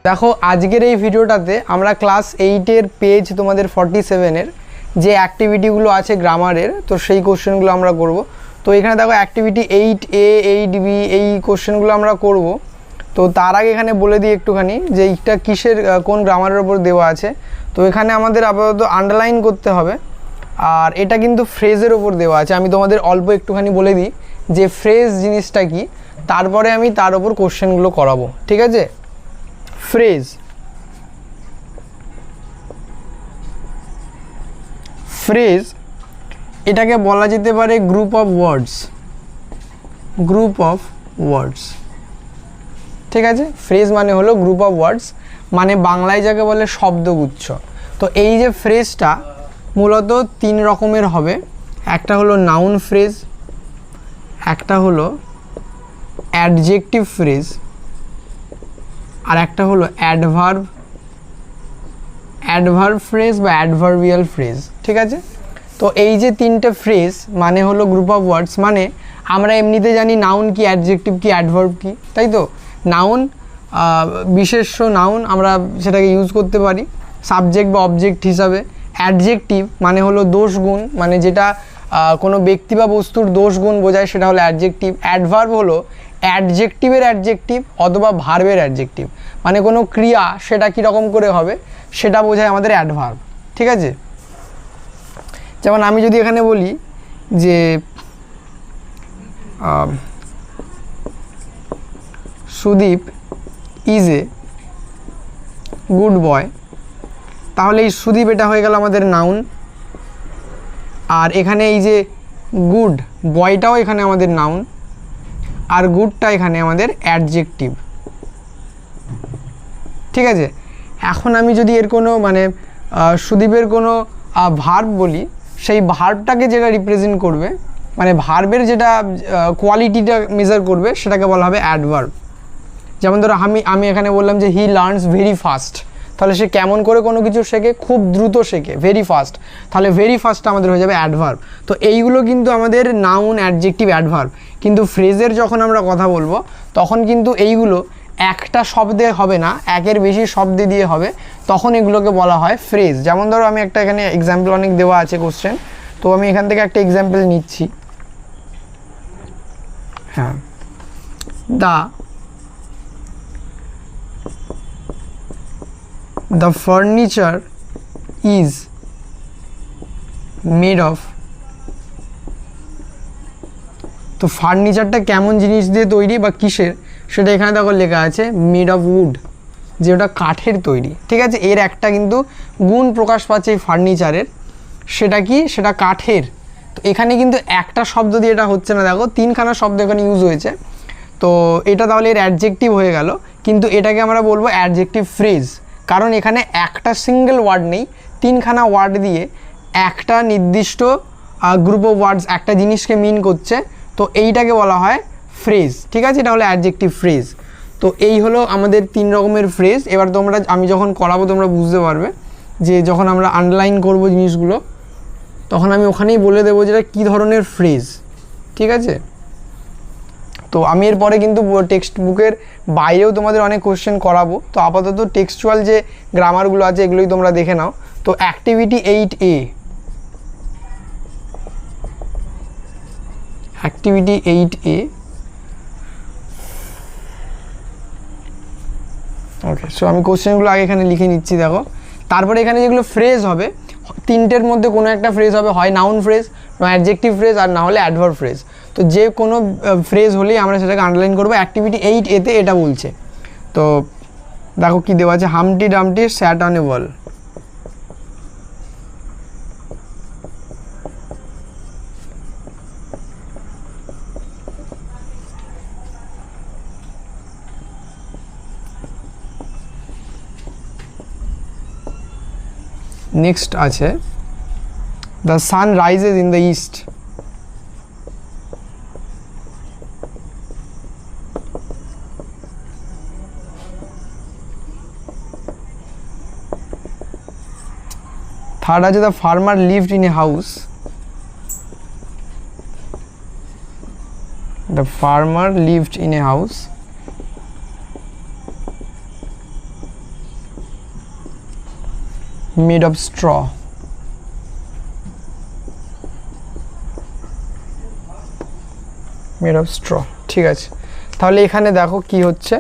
দেখো আজকের এই ভিডিওটাতে আমরা ক্লাস 8-এর পেজ তোমাদের 47-এর যে অ্যাক্টিভিটিগুলো আছে গ্রামারের, তো সেই কোশ্চেনগুলো আমরা করব। তো এখানে দেখো অ্যাক্টিভিটি 8A 8B এই কোশ্চেনগুলো আমরা করব। তো তার আগে এখানে বলে দিই একটুখানি যে এইটা কিসের কোন গ্রামারের ওপর দেওয়া আছে। তো এখানে আমাদের আপাতত আন্ডারলাইন করতে হবে, আর এটা কিন্তু ফ্রেজের ওপর দেওয়া আছে। আমি তোমাদের অল্প একটুখানি বলে দিই যে ফ্রেজ জিনিসটা কি, তারপরে আমি তার ওপর কোশ্চেনগুলো করাবো, ঠিক আছে। ফ্রেজ, ফ্রেজ এটাকে বলা যেতে পারে group of words, group of words, ঠিক আছে। ফ্রেজ মানে হলো গ্রুপ অফ ওয়ার্ডস, মানে বাংলায় যাকে বলে শব্দগুচ্ছ। তো এই যে ফ্রেজটা মূলত তিন রকমের হবে। একটা হলো নাউন ফ্রেজ, একটা হলো অ্যাডজেক্টিভ ফ্রেজ, আর একটা হলো অ্যাডভার্ব, অ্যাডভার্ব ফ্রেজ বা অ্যাডভার্বিয়াল ফ্রেজ, ঠিক আছে। তো এই যে তিনটে ফ্রেজ মানে হলো গ্রুপ অফ ওয়ার্ডস। মানে আমরা এমনিতে জানি নাউন কি, অ্যাডজেক্টিভ কি, অ্যাডভার্ব কি, তাই তো। নাউন বিশেষ্য নাউন আমরা সেটাকে ইউজ করতে পারি সাবজেক্ট বা অবজেক্ট হিসাবে। অ্যাডজেক্টিভ মানে হলো দোষ গুণ, মানে যেটা কোনো ব্যক্তি বা বস্তুর দোষ গুণ বোঝায়, সেটা হলো অ্যাডজেক্টিভ। অ্যাডভার্ব হলো অ্যাডজেক্টিভের অ্যাডজেক্টিভ অথবা ভার্বের অ্যাডজেক্টিভ, মানে কোনো ক্রিয়া সেটা কীরকম করে হবে সেটা বোঝায় আমাদের অ্যাডভার্ব, ঠিক আছে। যেমন আমি যদি এখানে বলি যে Sudip is a good boy, তাহলে এই সুদীপ এটা হয়ে গেল আমাদের নাউন, আর এখানে এই যে গুড বয়টাও এখানে আমাদের নাউন, আর গুডটা এখানে আমাদের অ্যাডজেক্টিভ, ঠিক আছে। এখন আমি যদি এর কোনো মানে সুদীপের কোনো ভার্ব বলি, সেই ভার্বটাকে যেটা রিপ্রেজেন্ট করবে, মানে ভার্বের যেটা কোয়ালিটিটা মেজার করবে, সেটাকে বলা হবে অ্যাডভার্ব। যেমন ধরো আমি এখানে বললাম যে হি লার্নস ভেরি ফাস্ট, তাহলে সে কেমন করে কোনো কিছু শেখে, খুব দ্রুত শেখে, ভেরি ফাস্ট, তাহলে ভেরি ফাস্টটা আমাদের হয়ে যাবে অ্যাডভার্ব। তো এইগুলো কিন্তু আমাদের নাউন, অ্যাডজেক্টিভ, অ্যাডভার্ব। কিন্তু ফ্রেজের যখন আমরা কথা বলবো তখন কিন্তু এইগুলো একটা শব্দে হবে না, একের বেশি শব্দে দিয়ে হবে, তখন এগুলোকে বলা হয় ফ্রেজ। যেমন ধরো আমি একটা এখানে এক্সাম্পল অনেক দেওয়া আছে কোশ্চেন, তো আমি এখান থেকে একটা এক্সাম্পল নিচ্ছি। হ্যাঁ, the furniture is made of, তো ফার্নিচারটা কেমন জিনিস দিয়ে তৈরি বা কিসের, সেটা এখানে দেখো লেখা আছে মেড অফ উড, যে ওটা কাঠের তৈরি, ঠিক আছে। এর একটা কিন্তু গুণ প্রকাশ পাচ্ছে এই ফার্নিচারের, সেটা কি, সেটা কাঠের। তো এখানে কিন্তু একটা শব্দ দিয়ে এটা হচ্ছে না, দেখো তিনখানা শব্দ এখানে ইউজ হয়েছে। তো এটা তাহলে এর অ্যাডজেক্টিভ হয়ে গেল, কিন্তু এটাকে আমরা বলবো অ্যাডজেক্টিভ ফ্রেজ, কারণ এখানে একটা সিঙ্গেল ওয়ার্ড নেই, তিনখানা ওয়ার্ড দিয়ে একটা নির্দিষ্ট গ্রুপ অফ ওয়ার্ডস একটা জিনিসকে মিন করছে। তো এইটাকে বলা হয় ফ্রেজ, ঠিক আছে। এটা হলো অ্যাডজেক্টিভ ফ্রেজ। তো এই হলো আমাদের তিন রকমের ফ্রেজ। এবার আমি যখন করাবো তোমরা বুঝতে পারবে যে যখন আমরা আন্ডারলাইন করব জিনিসগুলো, তখন আমি ওখানেই বলে দেবো যেটা কী ধরনের ফ্রেজ, ঠিক আছে। তো আমি এরপরে কিন্তু টেক্সট বুকের বাইরেও তোমাদের অনেক কোশ্চেন করাবো। তো আপাতত টেক্সচুয়াল যে গ্রামারগুলো আছে এগুলোই তোমরা দেখে নাও। তো অ্যাক্টিভিটি 8A, অ্যাক্টিভিটি 8A, ওকে। সো আমি কোশ্চেনগুলো আগে এখানে লিখে নিচ্ছি, দেখো। তারপরে এখানে যেগুলো ফ্রেজ হবে, তিনটের মধ্যে কোনো একটা ফ্রেজ হবে, হয় নাউন ফ্রেজ, অ্যাডজেক্টিভ ফ্রেজ, আর না হলে অ্যাডভার্ব ফ্রেজ। তো যে কোনো ফ্রেজ হলেই আমরা সেটাকে আন্ডারলাইন করবো। অ্যাক্টিভিটি 8A-তে এটা বলছে। তো দেখো কি দেওয়া আছে, Humpty Dumpty sat on a ball. Next আছে the sun rises in the east. Third আছে the farmer lived in a house. The farmer lived in a house. Made of straw. Made of straw, ঠিক আছে। তাহলে এখানে দেখো কি হচ্ছে,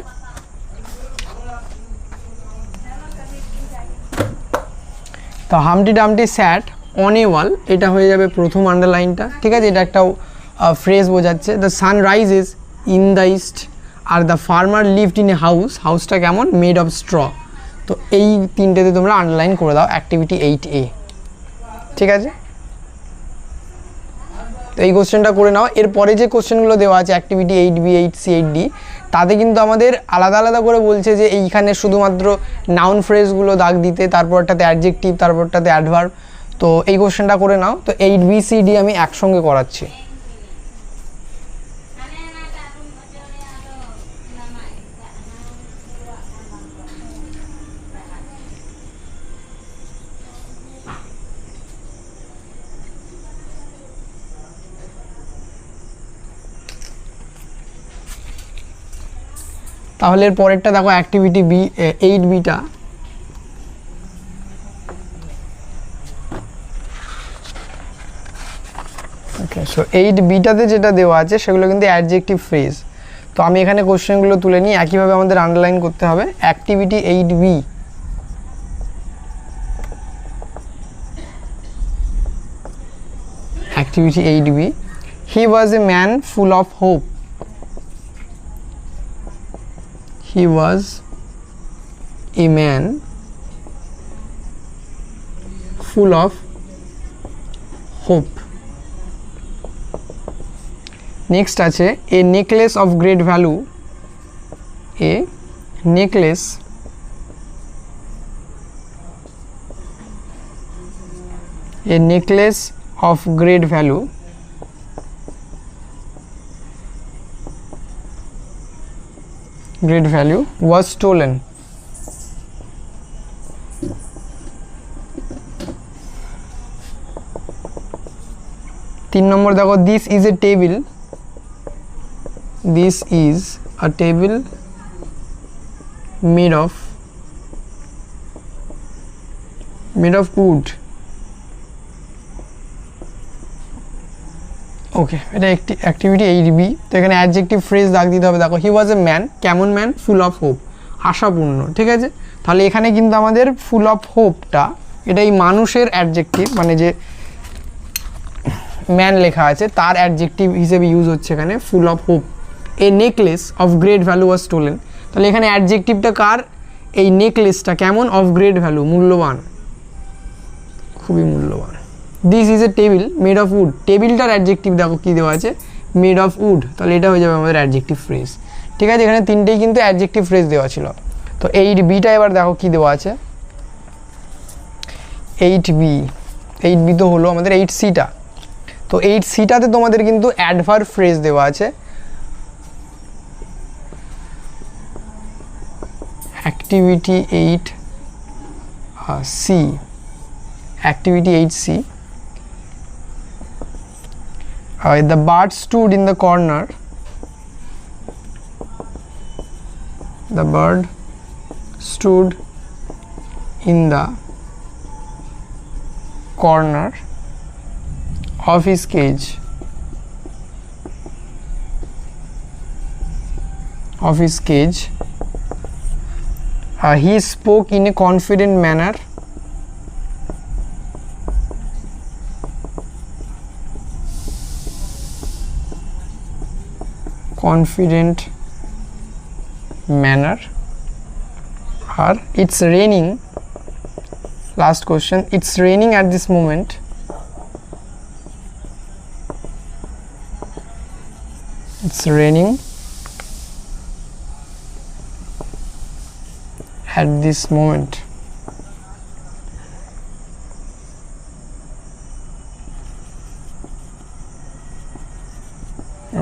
তো হামটি ডামটি স্যাট অন এ ওয়াল, এটা হয়ে যাবে প্রথম আন্ডারলাইনটা, ঠিক আছে। এটা একটা ফ্রেজ বোঝাচ্ছে। The sun rises in the east, আর the farmer lived in a house, হাউসটা কেমন, মেড অফ স্ট্র। তো এই তিনটেতে তোমরা আন্ডারলাইন করে দাও অ্যাক্টিভিটি 8A, ঠিক আছে। তো এই কোশ্চেনটা করে নাও। এরপরে যে কোশ্চেনগুলো দেওয়া আছে অ্যাক্টিভিটি 8B, 8C, 8D, তাতে কিন্তু আমাদের আলাদা আলাদা করে বলছে যে এইখানে শুধুমাত্র নাউন ফ্রেজগুলো দাগ দিতে, তারপরটাতে অ্যাডজেক্টিভ, তারপরটাতে অ্যাডভার্ব। তো এই কোশ্চেনটা করে নাও। তো 8B, C, D আমি একসঙ্গে করাচ্ছি। তাহলে এর পরেরটা দেখো অ্যাক্টিভিটি 8Bটা, ওকে। সো 8Bটাতে যেটা দেওয়া আছে সেগুলো কিন্তু অ্যাডজেক্টিভ ফ্রেজ। তো আমি এখানে কোশ্চেনগুলো তুলে নিই, একইভাবে আমাদের আন্ডারলাইন করতে হবে। Activity 8B, activity 8B, he was a man full of hope. He was a man full of hope. Next আছে a necklace of great value, a necklace of great value was stolen. 3 নম্বর দেখো, this is a table made of wood. ওকে, এটা একটি activity 8B। তো এখানে adjective phrase দাগ দিতে হবে। দেখো হি ওয়াজ এ ম্যান, কেমন man, full of hope, Ashapurna, ঠিক আছে। তাহলে এখানে কিন্তু আমাদের ফুল অফ হোপটা, এটা এই মানুষের অ্যাডজেক্টিভ, মানে যে ম্যান লেখা আছে তার অ্যাডজেক্টিভ হিসেবে ইউজ হচ্ছে এখানে full of hope. A necklace of great value was stolen. তাহলে এখানে অ্যাডজেক্টিভটা কার, এই নেকলেসটা কেমন, অফ গ্রেট ভ্যালু, মূল্যবান, খুবই মূল্যবান। This is a table made of wood, টেবিলটার অ্যাডজেক্টিভ দেখো কী দেওয়া আছে, মেড অফ উড। তাহলে এটা হয়ে যাবে আমাদের অ্যাডজেক্টিভ ফ্রেজ, ঠিক আছে। এখানে তিনটেই কিন্তু অ্যাডজেক্টিভ ফ্রেজ দেওয়া ছিল। তো 8Bটা এবার দেখো কী দেওয়া আছে, 8B তো হলো আমাদের। 8Cটা, তো 8Cটাতে তোমাদের কিন্তু অ্যাডভার্ব ফ্রেজ দেওয়া আছে। Activity 8C, the bird stood in the corner. The bird stood in the corner of his cage. He spoke in a confident manner. Or it's raining. Last question, it's raining at this moment. It's raining at this moment.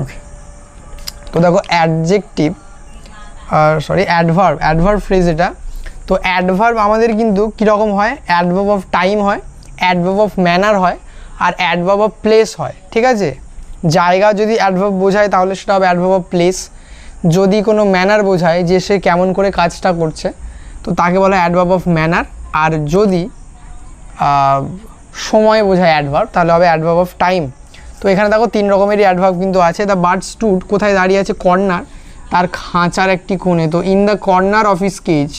Okay, তো দেখো adjective adverb phrase এটা। তো adverb আমাদের কিন্তু কীরকম হয়, adverb of time হয়, adverb of manner হয়, আর অ্যাডভার্ব অফ প্লেস হয়, ঠিক আছে। জায়গা যদি অ্যাডভার্ব বোঝায় তাহলে সেটা হবে অ্যাডভার্ব অফ প্লেস। যদি কোনো ম্যানার বোঝায় যে সে কেমন করে কাজটা করছে, তো তাকে বলা হয় অ্যাডভার্ব অফ ম্যানার। আর যদি সময় বোঝায় অ্যাডভার্ব, তাহলে হবে অ্যাডভার্ব অফ টাইম। তো এখানে দেখো 3 রকমেরই অ্যাডভার্ব কিন্তু আছে। দ্য বার্ড স্টুড কোথায় দাঁড়িয়ে আছে, কর্নার, তার খাঁচার একটি কোণে, তো in the corner of his cage,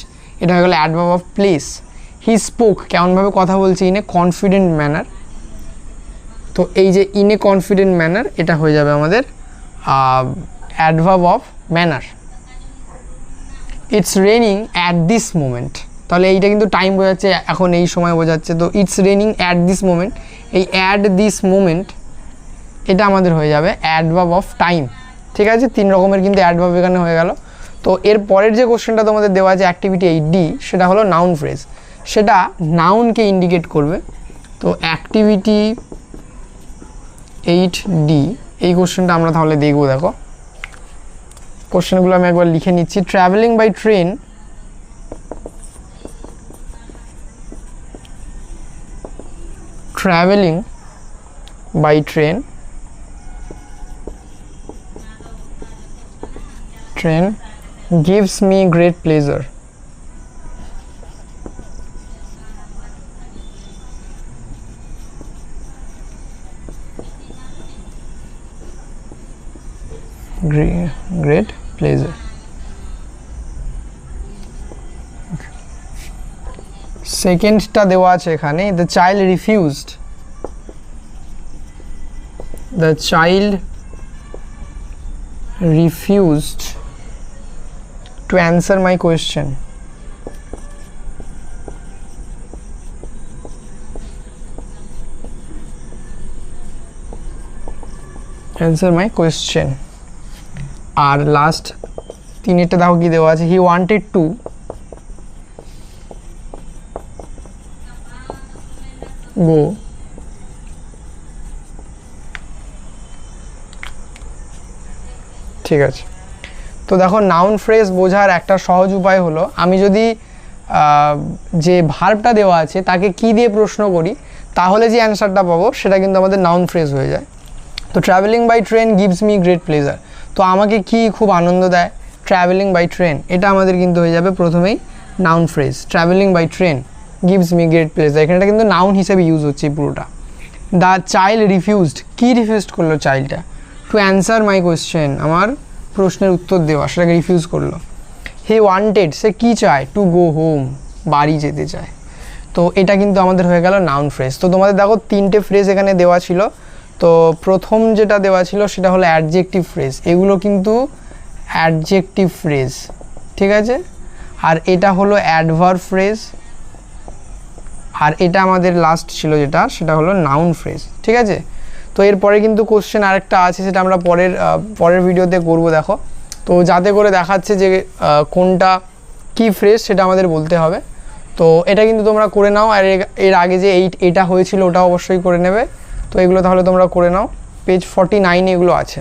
এটা হয়ে গেলো adverb of place. He spoke কেমনভাবে কথা বলছে, ইন এ কনফিডেন্ট ম্যানার, তো এই যে ইন এ কনফিডেন্ট ম্যানার এটা হয়ে যাবে আমাদের adverb of manner. It's raining at this moment, তাহলে এইটা কিন্তু টাইম বোঝাচ্ছে, এখন এই সময় বোঝাচ্ছে, তো it's raining at this moment, এই অ্যাট দিস মোমেন্ট এটা আমাদের হয়ে যাবে অ্যাডভার্ব অফ টাইম। ঠিক আছে, 3 রকমের কিন্তু অ্যাডভার্ব এখানে হয়ে গেল। তো এর পরের যে কোশ্চেনটা তোমাদের দেওয়া আছে অ্যাক্টিভিটি 8D, সেটা হলো নাউন ফ্রেজ, সেটা নাউনকে ইন্ডিকেট করবে। তো অ্যাক্টিভিটি 8D এই কোশ্চেনটা আমরা তাহলে দেখবো। দেখো কোশ্চেনগুলো আমি একবার লিখে নিচ্ছি। Travelling by train, travelling by train, train gives me great pleasure, great pleasure. সেকেন্ডটা দেওয়া আছে এখানে, the child refused, the child refused to answer my question, answer my question. আর লাস্ট 3টা দেখো কি দেওয়া আছে, he wanted to go ঠিক আছে। তো দেখো নাউন ফ্রেজ বোঝার একটা সহজ উপায় হলো, আমি যদি যে ভার্বটা দেওয়া আছে তাকে কি দিয়ে প্রশ্ন করি, তাহলে যে অ্যান্সারটা পাবো সেটা কিন্তু আমাদের নাউন ফ্রেজ হয়ে যায়। তো travelling by train gives me great pleasure, তো আমাকে কি খুব আনন্দ দেয়, ট্রাভেলিং বাই ট্রেন, এটা আমাদের কিন্তু হয়ে যাবে প্রথমেই noun phrase. Travelling by train gives me great pleasure, এখানে কিন্তু নাউন হিসেবে ইউজ হচ্ছে পুরোটা। দ্য চাইল্ড রিফিউজড, কি রিফিউজড করলো চাইল্ডটা, টু অ্যান্সার মাই কোয়েশ্চেন, আমার প্রশ্নের উত্তর দেওয়া, সেটাকে রিফিউজ করলো। হি ওয়ান্টেড, সে কি চায়, টু গো হোম, বাড়ি যেতে চায়। তো এটা কিন্তু আমাদের হয়ে গেল নাউন ফ্রেজ। তো তোমাদের দেখো 3টে ফ্রেজ এখানে দেওয়া ছিল। তো প্রথম যেটা দেওয়া ছিল সেটা হলো অ্যাডজেক্টিভ ফ্রেজ, এগুলো কিন্তু অ্যাডজেক্টিভ ফ্রেজ, ঠিক আছে। আর এটা হলো অ্যাডভার্ব ফ্রেজ, আর এটা আমাদের লাস্ট ছিল যেটা, সেটা হলো নাউন ফ্রেজ, ঠিক আছে। তো এরপরে কিন্তু কোশ্চেন আরেকটা আছে, সেটা আমরা পরের ভিডিওতে করব। দেখো তো যাতে করে দেখাচ্ছে যে কোনটা কি ফ্রেজ সেটা আমাদের বলতে হবে। তো এটা কিন্তু তোমরা করে নাও, আর এর আগে যে এটা হয়েছিল ওটা অবশ্যই করে নেবে। তো এগুলো তাহলে তোমরা করে নাও, পেজ 49 এগুলো আছে,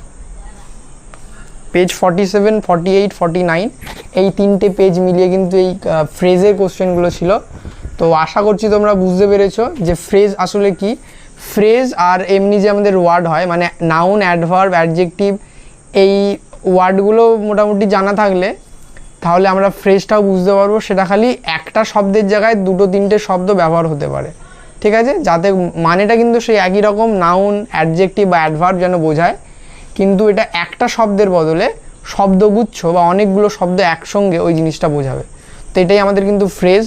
পেজ 47, 48, 49 এই 3টে পেজ মিলিয়ে কিন্তু এই ফ্রেজের কোশ্চেনগুলো ছিল। তো আশা করছি তোমরা বুঝতে পেরেছো যে ফ্রেজ আসলে কি। ফ্রেজ আর এমনি যে আমাদের ওয়ার্ড হয়, মানে নাউন, অ্যাডভার্ব, অ্যাডজেক্টিভ, এই ওয়ার্ডগুলো মোটামুটি জানা থাকলে তাহলে আমরা ফ্রেজটাও বুঝতে পারবো। সেটা খালি একটা শব্দের জায়গায় 2-3টে শব্দ ব্যবহার হতে পারে, ঠিক আছে, যাতে মানেটা কিন্তু সেই একই রকম, নাউন, অ্যাডজেক্টিভ বা অ্যাডভার্ব যেন বোঝায়, কিন্তু এটা একটা শব্দের বদলে শব্দগুচ্ছ বা অনেকগুলো শব্দ একসঙ্গে ওই জিনিসটা বোঝাবে। তো এটাই আমাদের কিন্তু ফ্রেজ।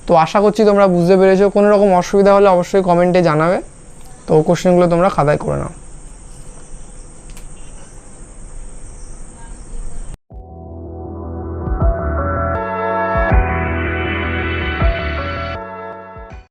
তো আশা করছি তোমরা বুঝতে পেরেছো। কোনো রকম অসুবিধা হলে অবশ্যই কমেন্টে জানাবে। তো কোশ্চেনগুলো তোমরা খাতায় করে নাও।